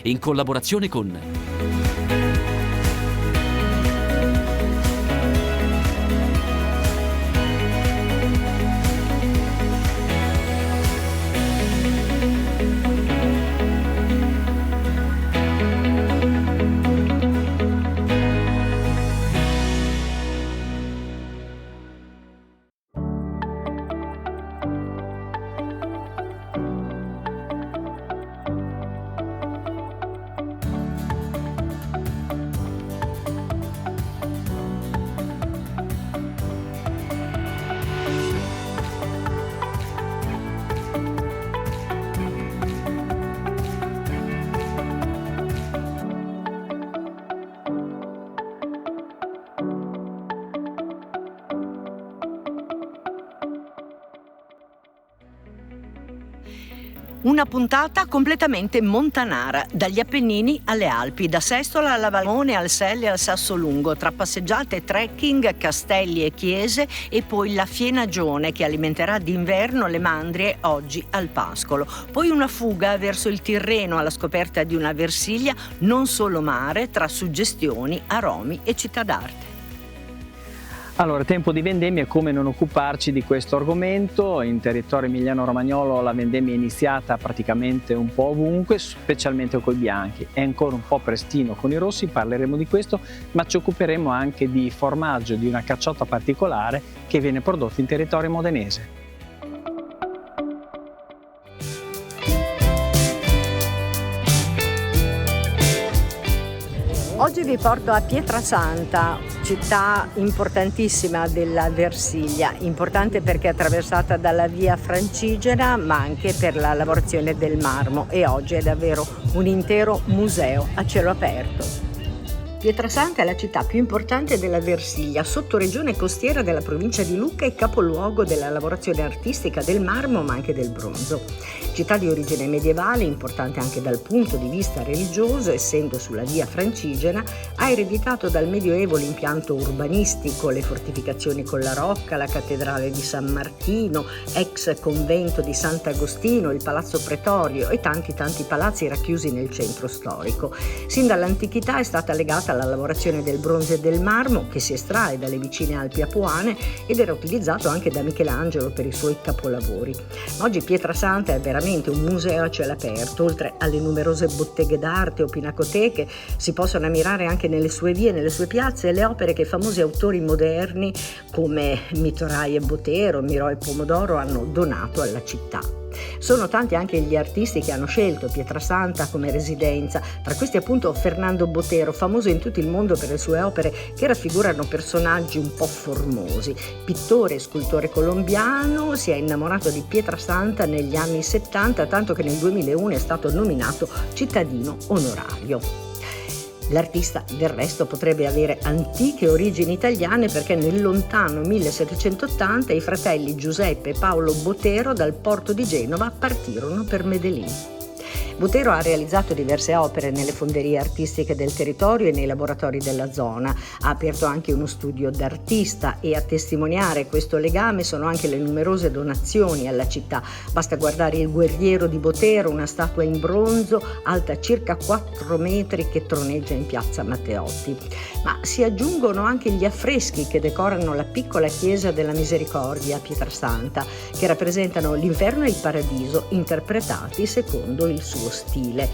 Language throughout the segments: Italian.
in collaborazione con Una puntata completamente montanara, dagli Appennini alle Alpi, da Sestola alla Valmone, al Selle e al Sassolungo, tra passeggiate, trekking, castelli e chiese, e poi la Fienagione che alimenterà d'inverno le mandrie oggi al pascolo. Poi una fuga verso il Tirreno alla scoperta di una Versiglia non solo mare, tra suggestioni, aromi e città d'arte. Allora, tempo di vendemmie, come non occuparci di questo argomento? In territorio emiliano-romagnolo la vendemmia è iniziata praticamente un po' ovunque, specialmente con i bianchi. È ancora un po' prestino con i rossi, parleremo di questo, ma ci occuperemo anche di formaggio, di una cacciota particolare che viene prodotta in territorio modenese. Oggi vi porto a Pietrasanta, città importantissima della Versiglia, importante perché è attraversata dalla via Francigena, ma anche per la lavorazione del marmo, e oggi è davvero un intero museo a cielo aperto. Pietrasanta è la città più importante della Versiglia, sottoregione costiera della provincia di Lucca e capoluogo della lavorazione artistica del marmo ma anche del bronzo. Città di origine medievale, importante anche dal punto di vista religioso, essendo sulla via Francigena, ha ereditato dal Medioevo l'impianto urbanistico, le fortificazioni con la Rocca, la cattedrale di San Martino, ex convento di Sant'Agostino, il palazzo pretorio e tanti palazzi racchiusi nel centro storico. Sin dall'antichità è stata legata alla lavorazione del bronzo e del marmo, che si estrae dalle vicine Alpi Apuane ed era utilizzato anche da Michelangelo per i suoi capolavori. Oggi Pietrasanta è veramente un museo a cielo aperto. Oltre alle numerose botteghe d'arte o pinacoteche, si possono ammirare anche nelle sue vie, nelle sue piazze, le opere che famosi autori moderni come Mitorai e Botero, Miro e Pomodoro hanno donato alla città. Sono tanti anche gli artisti che hanno scelto Pietrasanta come residenza, tra questi appunto Fernando Botero, famoso in tutto il mondo per le sue opere che raffigurano personaggi un po' formosi. Pittore e scultore colombiano, si è innamorato di Pietrasanta negli anni 70, tanto che nel 2001 è stato nominato cittadino onorario. L'artista del resto potrebbe avere antiche origini italiane, perché nel lontano 1780 i fratelli Giuseppe e Paolo Botero dal porto di Genova partirono per Medellin. Botero ha realizzato diverse opere nelle fonderie artistiche del territorio e nei laboratori della zona. Ha aperto anche uno studio d'artista, e a testimoniare questo legame sono anche le numerose donazioni alla città. Basta guardare il guerriero di Botero, una statua in bronzo alta circa 4 metri che troneggia in piazza Matteotti. Ma si aggiungono anche gli affreschi che decorano la piccola chiesa della Misericordia a Pietrasanta, che rappresentano l'inferno e il paradiso interpretati secondo il suo stile.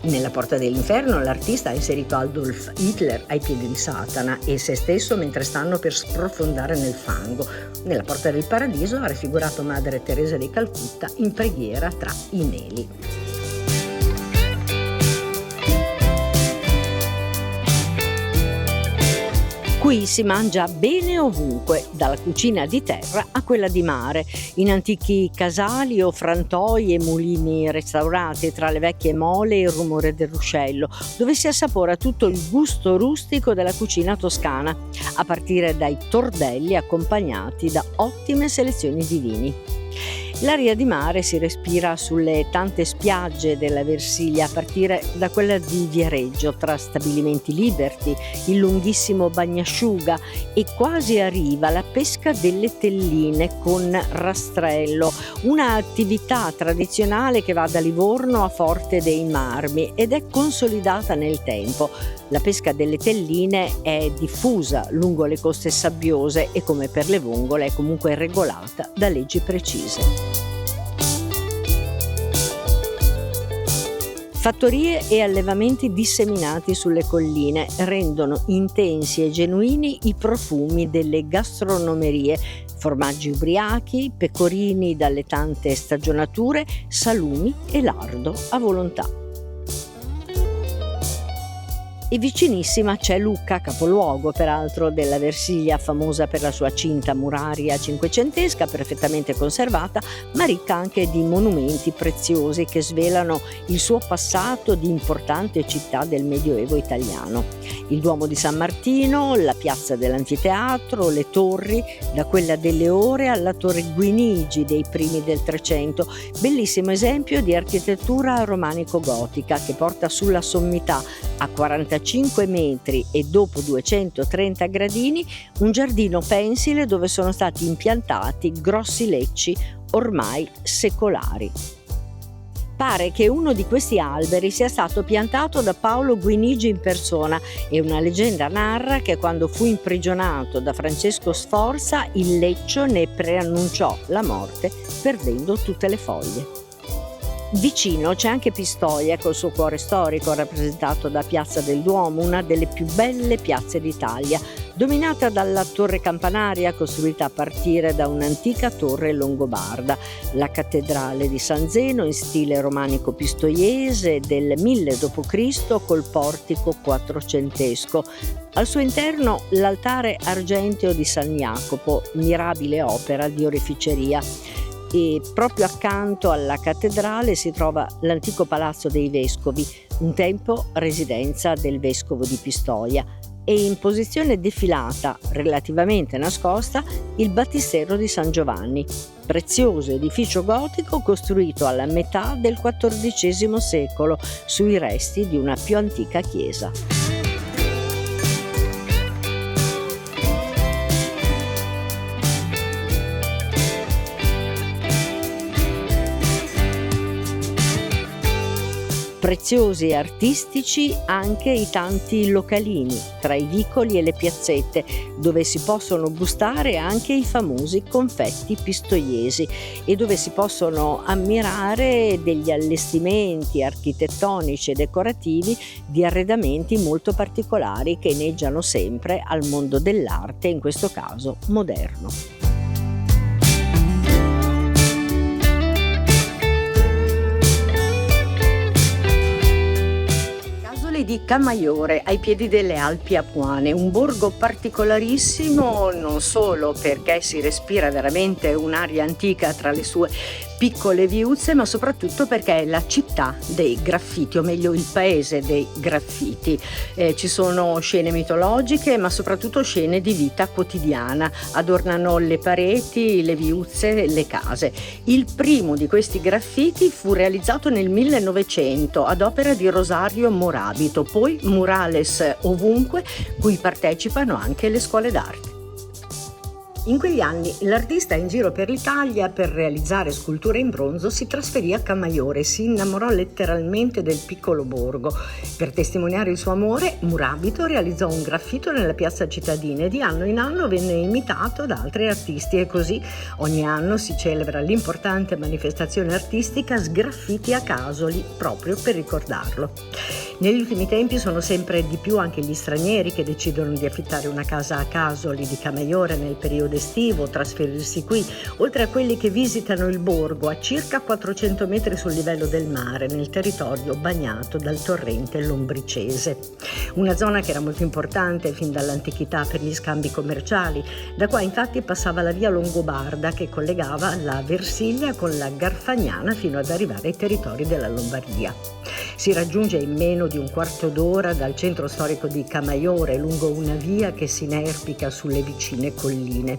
Nella Porta dell'Inferno l'artista ha inserito Adolf Hitler ai piedi di Satana e se stesso mentre stanno per sprofondare nel fango. Nella Porta del Paradiso ha raffigurato Madre Teresa di Calcutta in preghiera tra i neli. Qui si mangia bene ovunque, dalla cucina di terra a quella di mare, in antichi casali o frantoi e mulini restaurati, tra le vecchie mole e il rumore del ruscello, dove si assapora tutto il gusto rustico della cucina toscana, a partire dai tordelli accompagnati da ottime selezioni di vini. L'aria di mare si respira sulle tante spiagge della Versilia, a partire da quella di Viareggio, tra stabilimenti Liberty, il lunghissimo bagnasciuga, e quasi arriva la pesca delle telline con rastrello, una attività tradizionale che va da Livorno a Forte dei Marmi ed è consolidata nel tempo. La pesca delle telline è diffusa lungo le coste sabbiose e, come per le vongole, è comunque regolata da leggi precise. Fattorie e allevamenti disseminati sulle colline rendono intensi e genuini i profumi delle gastronomerie, formaggi ubriachi, pecorini dalle tante stagionature, salumi e lardo a volontà. E vicinissima c'è Lucca, capoluogo peraltro della Versilia, famosa per la sua cinta muraria cinquecentesca perfettamente conservata, ma ricca anche di monumenti preziosi che svelano il suo passato di importante città del Medioevo italiano. Il Duomo di San Martino, la piazza dell'Anfiteatro, le torri, da quella delle Ore alla Torre Guinigi dei primi del Trecento, bellissimo esempio di architettura romanico-gotica che porta sulla sommità, a 45 metri e dopo 230 gradini, un giardino pensile dove sono stati impiantati grossi lecci ormai secolari. Pare che uno di questi alberi sia stato piantato da Paolo Guinigi in persona e una leggenda narra che quando fu imprigionato da Francesco Sforza il leccio ne preannunciò la morte perdendo tutte le foglie. Vicino c'è anche Pistoia col suo cuore storico rappresentato da Piazza del Duomo, una delle più belle piazze d'Italia, dominata dalla torre campanaria costruita a partire da un'antica torre longobarda, la cattedrale di San Zeno in stile romanico pistoiese del 1000 d.C. col portico quattrocentesco. Al suo interno l'altare argenteo di San Jacopo, mirabile opera di oreficeria. E proprio accanto alla cattedrale si trova l'antico Palazzo dei Vescovi, un tempo residenza del vescovo di Pistoia, e in posizione defilata, relativamente nascosta, il battistero di San Giovanni, prezioso edificio gotico costruito alla metà del XIV secolo sui resti di una più antica chiesa. Preziosi e artistici anche i tanti localini tra i vicoli e le piazzette, dove si possono gustare anche i famosi confetti pistoiesi e dove si possono ammirare degli allestimenti architettonici e decorativi di arredamenti molto particolari che inneggiano sempre al mondo dell'arte, in questo caso moderno. Di Camaiore, ai piedi delle Alpi Apuane, un borgo particolarissimo non solo perché si respira veramente un'aria antica tra le sue piccole viuzze, ma soprattutto perché è la città dei graffiti, o meglio il paese dei graffiti. Ci sono scene mitologiche, ma soprattutto scene di vita quotidiana, adornano le pareti, le viuzze, le case. Il primo di questi graffiti fu realizzato nel 1900 ad opera di Rosario Morabito, poi murales ovunque, cui partecipano anche le scuole d'arte. In quegli anni l'artista, in giro per l'Italia per realizzare sculture in bronzo, si trasferì a Camaiore e si innamorò letteralmente del piccolo borgo. Per testimoniare il suo amore, Morabito realizzò un graffito nella piazza cittadina e di anno in anno venne imitato da altri artisti, e così ogni anno si celebra l'importante manifestazione artistica Sgraffiti a Casoli, proprio per ricordarlo. Negli ultimi tempi sono sempre di più anche gli stranieri che decidono di affittare una casa a Casoli di Camaiore nel periodo estivo, trasferirsi qui, oltre a quelli che visitano il borgo a circa 400 metri sul livello del mare, nel territorio bagnato dal torrente Lombricese. Una zona che era molto importante fin dall'antichità per gli scambi commerciali. Da qua infatti passava la via Longobarda che collegava la Versilia con la Garfagnana fino ad arrivare ai territori della Lombardia. Si raggiunge in meno di un quarto d'ora dal centro storico di Camaiore, lungo una via che si inerpica sulle vicine colline.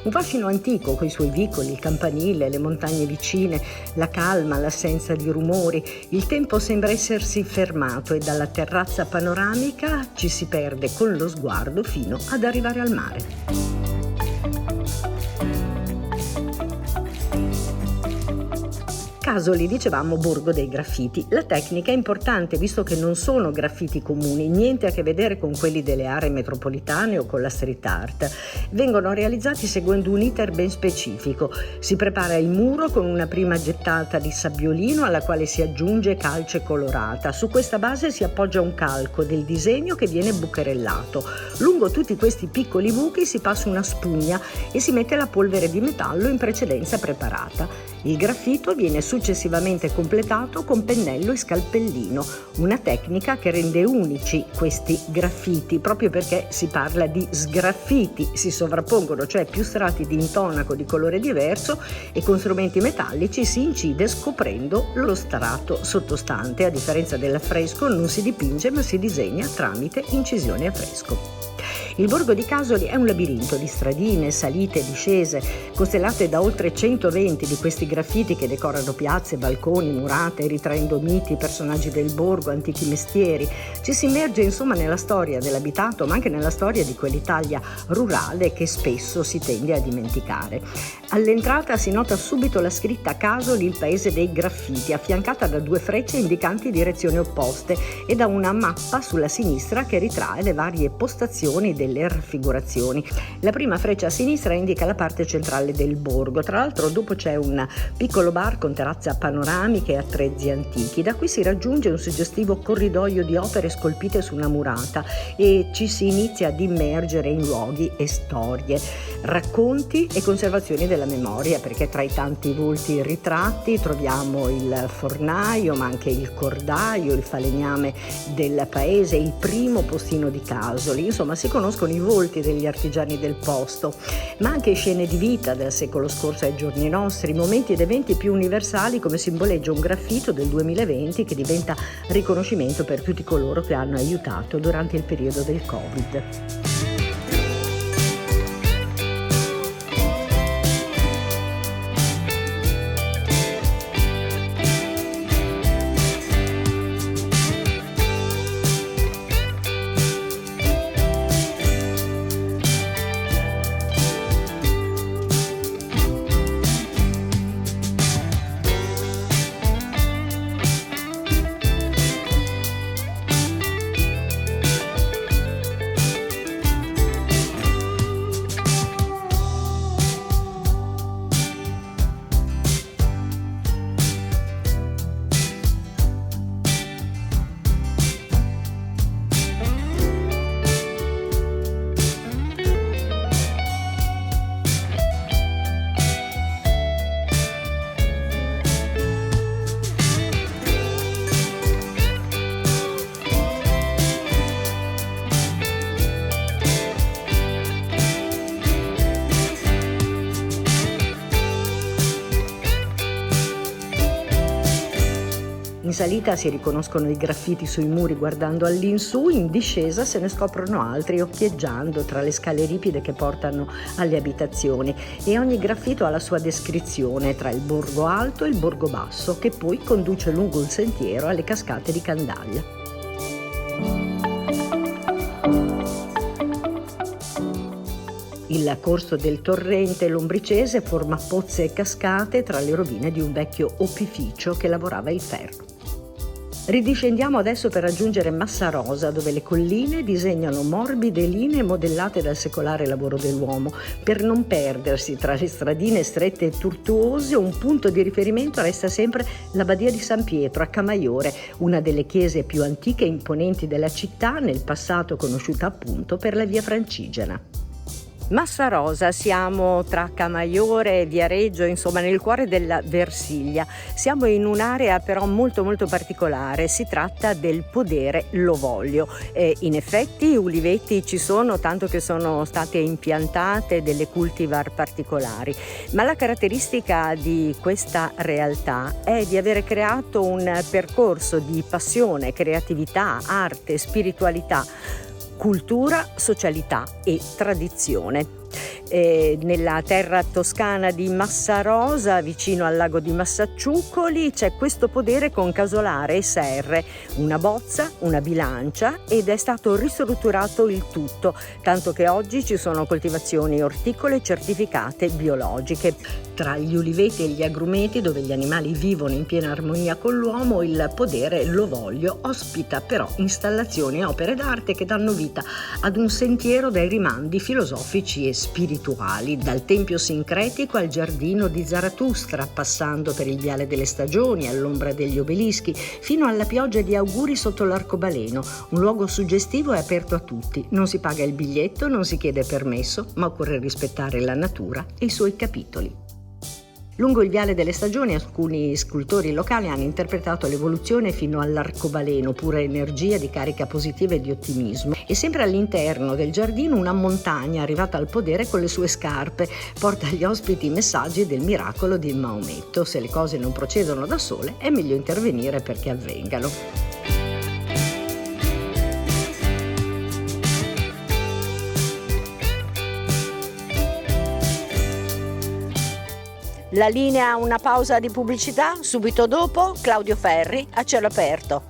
Un fascino antico coi suoi vicoli, il campanile, le montagne vicine, la calma, l'assenza di rumori. Il tempo sembra essersi fermato e dalla terrazza panoramica ci si perde con lo sguardo fino ad arrivare al mare. Casoli, dicevamo, borgo dei graffiti. La tecnica è importante visto che non sono graffiti comuni, niente a che vedere con quelli delle aree metropolitane o con la street art. Vengono realizzati seguendo un iter ben specifico. Si prepara il muro con una prima gettata di sabbiolino alla quale si aggiunge calce colorata. Su questa base si appoggia un calco del disegno che viene bucherellato. Lungo tutti questi piccoli buchi si passa una spugna e si mette la polvere di metallo in precedenza preparata. Il graffito viene successivamente completato con pennello e scalpellino, una tecnica che rende unici questi graffiti proprio perché si parla di sgraffiti, si sovrappongono cioè più strati di intonaco di colore diverso e con strumenti metallici si incide scoprendo lo strato sottostante. A differenza dell'affresco non si dipinge ma si disegna tramite incisione a fresco. Il borgo di Casoli è un labirinto di stradine, salite e discese, costellate da oltre 120 di questi graffiti che decorano piazze, balconi, murate, ritraendo miti, personaggi del borgo, antichi mestieri. Ci si immerge insomma nella storia dell'abitato, ma anche nella storia di quell'Italia rurale che spesso si tende a dimenticare. All'entrata si nota subito la scritta Casoli, il paese dei graffiti, affiancata da 2 frecce indicanti direzioni opposte e da una mappa sulla sinistra che ritrae le varie postazioni delle raffigurazioni. La prima freccia a sinistra indica la parte centrale del borgo. Tra l'altro dopo c'è un piccolo bar con terrazza panoramiche e attrezzi antichi. Da qui si raggiunge un suggestivo corridoio di opere scolpite su una murata e ci si inizia ad immergere in luoghi e storie, racconti e conservazioni della memoria, perché tra i tanti volti ritratti troviamo il fornaio, ma anche il cordaio, il falegname del paese, il primo postino di Casoli. Insomma, si conoscono i volti degli artigiani del posto, ma anche scene di vita dal secolo scorso ai giorni nostri, momenti ed eventi più universali, come simboleggia un graffito del 2020 che diventa riconoscimento per tutti coloro che hanno aiutato durante il periodo del Covid. In salita si riconoscono i graffiti sui muri guardando all'insù, in discesa se ne scoprono altri occhieggiando tra le scale ripide che portano alle abitazioni, e ogni graffito ha la sua descrizione tra il borgo alto e il borgo basso, che poi conduce lungo il sentiero alle cascate di Candaglia. Il corso del torrente lombricese forma pozze e cascate tra le rovine di un vecchio opificio che lavorava il ferro. Ridiscendiamo adesso per raggiungere Massarosa, dove le colline disegnano morbide linee modellate dal secolare lavoro dell'uomo. Per non perdersi tra le stradine strette e tortuose, un punto di riferimento resta sempre l'abbadia di San Pietro a Camaiore, una delle chiese più antiche e imponenti della città, nel passato conosciuta appunto per la via Francigena. Massa Rosa, siamo tra Camaiore e Viareggio, insomma nel cuore della Versilia. Siamo in un'area però molto particolare, si tratta del podere Lovoglio. In effetti uliveti ci sono, tanto che sono state impiantate delle cultivar particolari, ma la caratteristica di questa realtà è di avere creato un percorso di passione, creatività, arte, spiritualità, cultura, socialità e tradizione. Nella terra toscana di Massa Rosa, vicino al lago di Massacciucoli, c'è questo podere con casolare e serre, una bozza, una bilancia, ed è stato ristrutturato il tutto, tanto che oggi ci sono coltivazioni orticole certificate biologiche. Tra gli uliveti e gli agrumeti, dove gli animali vivono in piena armonia con l'uomo, il podere Lovoglio ospita però installazioni e opere d'arte che danno vita ad un sentiero dai rimandi filosofici e spirituali, dal tempio sincretico al giardino di Zarathustra, passando per il viale delle stagioni all'ombra degli obelischi, fino alla pioggia di auguri sotto l'arcobaleno. Un luogo suggestivo e aperto a tutti, non si paga il biglietto, non si chiede permesso, ma occorre rispettare la natura e i suoi capitoli. Lungo il viale delle stagioni alcuni scultori locali hanno interpretato l'evoluzione fino all'arcobaleno, pura energia di carica positiva e di ottimismo. E sempre all'interno del giardino una montagna arrivata al podere con le sue scarpe porta agli ospiti i messaggi del miracolo di Maometto. Se le cose non procedono da sole è meglio intervenire perché avvengano. La linea, una pausa di pubblicità, subito dopo Claudio Ferri a cielo aperto.